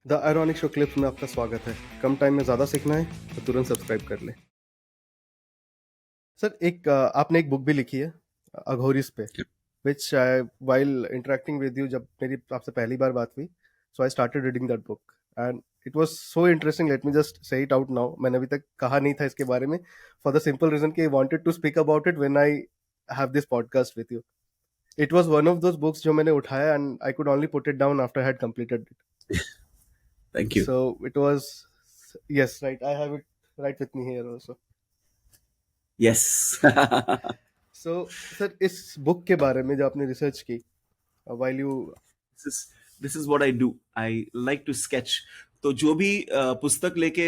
The ironic show clips में आपका स्वागत है। कम टाइम में ज़्यादा सीखना है तो तुरंत सब्सक्राइब कर लें। सर आपने एक बुक भी लिखी है अघोरिस पे, which while interacting with you जब मेरी आपसे पहली बार बात हुई, so I started reading that book and it was so interesting. Let me just say it out now. मैंने अभी तक कहा नहीं था इसके बारे में, फॉर द सिंपल रीजन कि I wanted to speak about it when I have this podcast with you. It was one of those books जो मैंने उठाया and I could only put it down after I had completed it. Thank you. So it was, yes, right. I have it right with me here also. Yes. So sir, इस book के बारे में जो आपने research की, while you this is what I do. I like to sketch. तो जो भी पुस्तक लेके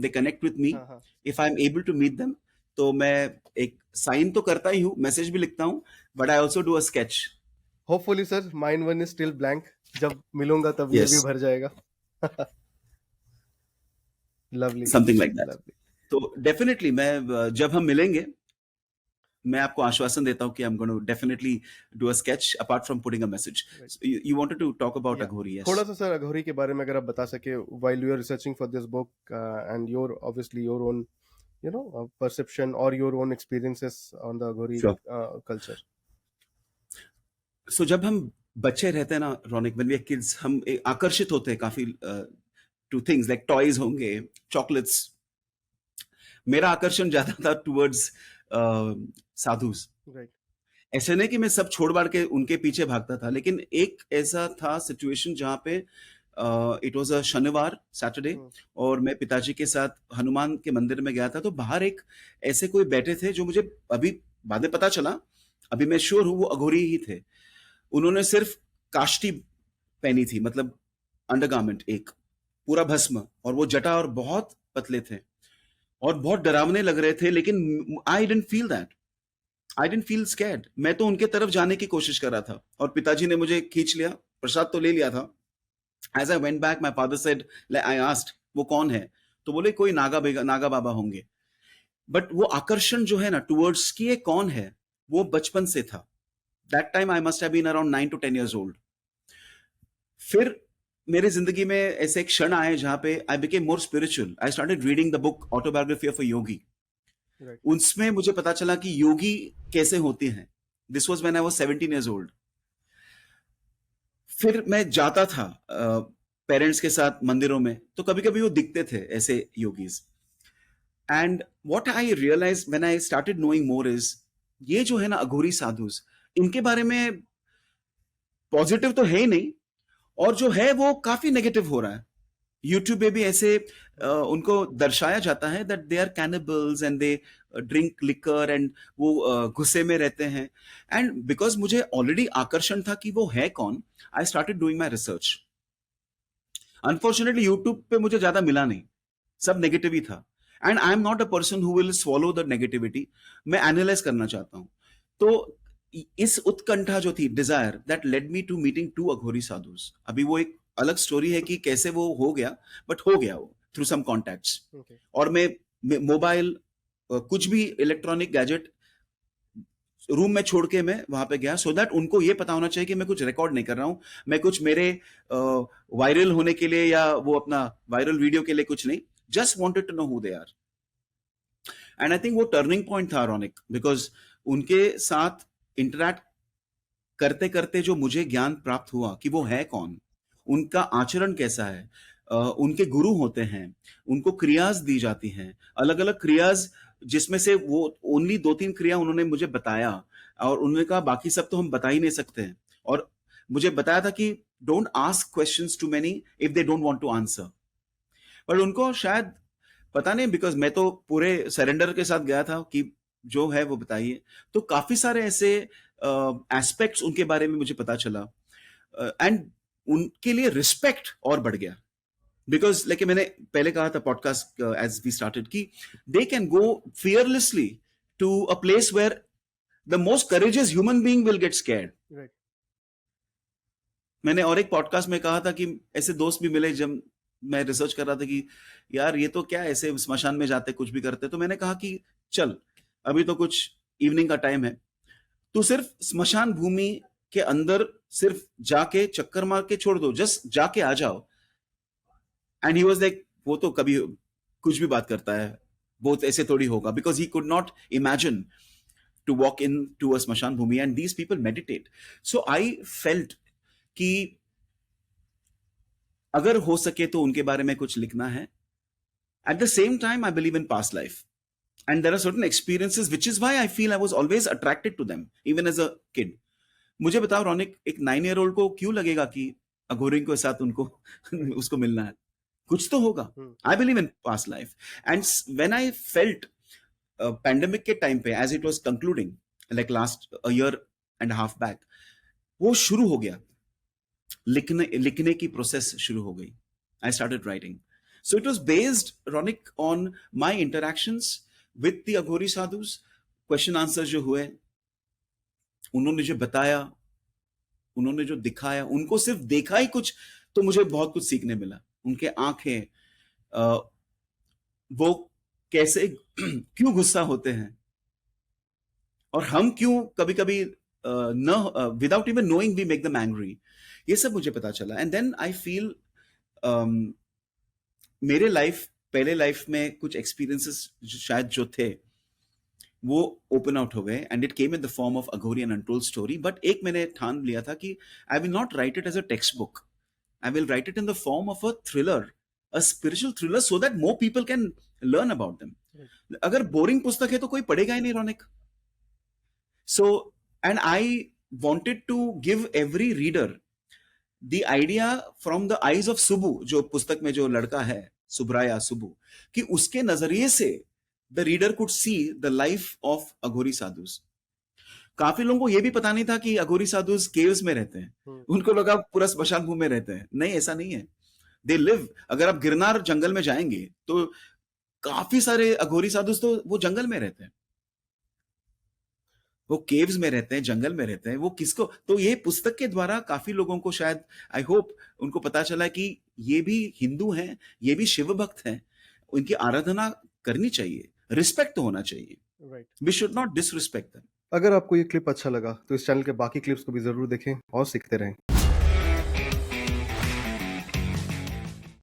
they connect with me, हाँ, if I'm able to meet them, तो मैं एक साइन तो करता ही हूँ, मैसेज भी लिखता हूँ, but I also do a sketch. hopefully sir, mine one is still blank. जब मिलूंगा तब ये भी Yes, भर जाएगा। lovely, something like that. lovely. तो definitely मैं जब हम मिलेंगे, मैं आपको आश्वासन देता हूँ कि I'm going to definitely do a sketch apart from putting a message. Right. So you wanted to talk about Yeah. Aghori, yes? थोड़ा सा सर अघोरी के बारे में अगर आप बता सके, while you are researching for this book and your obviously your own perception or your own experiences on the Aghori Sure. culture. So जब हम बच्चे रहते हैं ना Raunik, when we are kids, हम आकर्षित होते हैं काफी to things like toys होंगे, chocolates. मेरा आकर्षण ज्यादा था towards साधुस। Right. ऐसे नहीं कि मैं सब छोड़ बाड़ के उनके पीछे भागता था, लेकिन एक ऐसा था सिचुएशन जहाँ पे इट वाज अ शनिवार सैटरडे, और मैं पिताजी के साथ हनुमान के मंदिर में गया था। तो बाहर एक ऐसे कोई बैठे थे जो मुझे अभी बाद में पता चला, अभी मैं श्योर हूँ वो अघोरी ही थे। उन्होंने सिर्फ काष्टी पहनी थी, मतलब अंडरगारमेंट, एक पूरा भस्म, और वो जटा, और बहुत पतले थे और बहुत डरावने लग रहे थे। लेकिन I didn't feel that, I didn't feel scared. मैं तो उनके तरफ जाने की कोशिश कर रहा था, और पिताजी ने मुझे खींच लिया, प्रसाद तो ले लिया था। As I went back, my father said, I asked वो कौन है, तो बोले कोई नागा बाबा होंगे। बट वो आकर्षण जो है ना टुवर्ड्स कि ये कौन है, वो बचपन से था। That time I must have been around 9 to 10 years old. फिर मेरे जिंदगी में ऐसे एक क्षण आए जहां पे I became more spiritual. I started reading the book autobiography of a Yogi. Right. उसमें मुझे पता चला कि योगी कैसे होते हैं। This was when I was 17 years old. फिर मैं जाता था पेरेंट्स के साथ मंदिरों में, तो कभी कभी वो दिखते थे ऐसे yogis. And what I realise when I started knowing more is, ये जो है ना अघोरी साधुस, इनके बारे में पॉजिटिव तो है ही नहीं, और जो है वो काफी नेगेटिव हो रहा है। यूट्यूब पे भी ऐसे उनको दर्शाया जाता है that they are cannibals and they drink liquor, and वो गुस्से में रहते हैं। एंड बिकॉज मुझे ऑलरेडी आकर्षण था कि वो है कौन, I started doing my research. Unfortunately YouTube पे मुझे ज्यादा मिला नहीं, सब नेगेटिव ही था। And I am not a person who will swallow the negativity, मैं एनालाइज करना चाहता हूं। तो इस उत्कंठा जो थी, desire, that led me to meeting to Aghori sadhus. अभी वो एक अलग स्टोरी है कि कैसे वो हो गया, बट हो गया वो थ्रू सम कॉन्टैक्ट्स। Okay. और मैं मोबाइल, कुछ भी इलेक्ट्रॉनिक गैजेट रूम में छोड़ के मैं वहां पे गया, सो दैट उनको ये पता होना चाहिए कि मैं कुछ रिकॉर्ड नहीं कर रहा हूं, मैं कुछ मेरे वायरल होने के लिए या वो अपना वायरल वीडियो के लिए कुछ नहीं, just wanted to know who they are. And I think वो टर्निंग पॉइंट था रौनिक, बिकॉज उनके साथ इंटरैक्ट करते करते जो मुझे ज्ञान प्राप्त हुआ कि वो है कौन, उनका आचरण कैसा है। उनके गुरु होते हैं, उनको क्रियाज दी जाती हैं, अलग अलग क्रियाज, जिसमें से वो ओनली 2-3 क्रिया उन्होंने मुझे बताया, और उन्होंने कहा बाकी सब तो हम बता ही नहीं सकते हैं। और मुझे बताया था कि don't ask questions too many if they don't want to answer. पर उनको शायद पता नहीं, बिकॉज मैं तो पूरे सरेंडर के साथ गया था कि जो है वो बताइए। तो काफी सारे ऐसे एस्पेक्ट्स उनके बारे में मुझे पता चला, एंड उनके लिए रिस्पेक्ट और बढ़ गया। बिकॉज लाइक मैंने पहले कहा था पॉडकास्ट एज वी स्टार्टेड कि they can go fearlessly to a place where the most courageous human being will get scared. Right. मैंने और एक पॉडकास्ट में कहा था कि ऐसे दोस्त भी मिले जब मैं रिसर्च कर रहा था कि यार ये तो क्या ऐसे स्मशान में जाते कुछ भी करते। तो मैंने कहा कि चल अभी तो कुछ इवनिंग का टाइम है, तू सिर्फ स्मशान भूमि के अंदर सिर्फ जाके चक्कर मार के छोड़ दो, जस्ट जाके आ जाओ, एंड ही वाज लाइक वो तो कभी कुछ भी बात करता है, बहुत ऐसे थोड़ी होगा, because he could not imagine to walk into a smashan bhumi, and these people meditate. So I felt कि अगर हो सके तो उनके बारे में कुछ लिखना है. At the same time, I believe in past life, and there are certain experiences which is why I feel I was always attracted to them even as a kid. मुझे बताओ रौनिक, एक 9-year-old को क्यों लगेगा कि अघोरी के साथ उनको उसको मिलना है? कुछ तो होगा. I believe in past life, and when I felt pandemic के टाइम पे as it was concluding like last a year and half back, वो शुरू हो गया, लिखने की प्रोसेस शुरू हो गई. I started writing. So it was based Ronic on my interactions with the Aghori sadhus. Question answer जो हुए, उन्होंने जो बताया, उन्होंने जो दिखाया, उनको सिर्फ देखा ही कुछ, तो मुझे बहुत कुछ सीखने मिला. उनके आंखें, वो कैसे क्यों गुस्सा होते हैं, और हम क्यों कभी कभी न without even knowing we make them angry, ये सब मुझे पता चला. एंड देन आई फील मेरे पहले लाइफ में कुछ एक्सपीरियंसेस शायद जो थे वो ओपन आउट हो गए, and it came in the form of Aghori and untold story. But एक मैंने ठान लिया था कि I will not write it as a text book, I will write it in the form of a thriller, a spiritual thriller, so that more people can learn about them. अगर boring पुस्तक है तो कोई पढ़ेगा ही नहीं Raunik. So, and I wanted to give every reader the idea from the eyes of Subbu, जो पुस्तक में जो लड़का है सुब्राया सुब्बू, कि उसके नजरिए से the reader could see the life of अघोरी साधुस. काफी लोगों को यह भी पता नहीं था कि अघोरी साधुस केव्स में रहते हैं. उनको लगा पूरा स्मशान भूमि में रहते हैं. नहीं, ऐसा नहीं है. They live. अगर आप गिरनार जंगल में जाएंगे तो काफी सारे अघोरी साधुस तो वो जंगल में रहते हैं, वो केव्स में रहते हैं, जंगल में रहते हैं. वो किसको, तो ये पुस्तक के द्वारा काफी लोगों को शायद, आई होप, उनको पता चला कि ये भी हिंदू हैं, ये भी शिव भक्त हैं, उनकी आराधना करनी चाहिए, रिस्पेक्ट होना चाहिए. We should not disrespect them. अगर आपको ये क्लिप अच्छा लगा तो इस चैनल के बाकी क्लिप्स को भी जरूर देखें और सीखते रहें.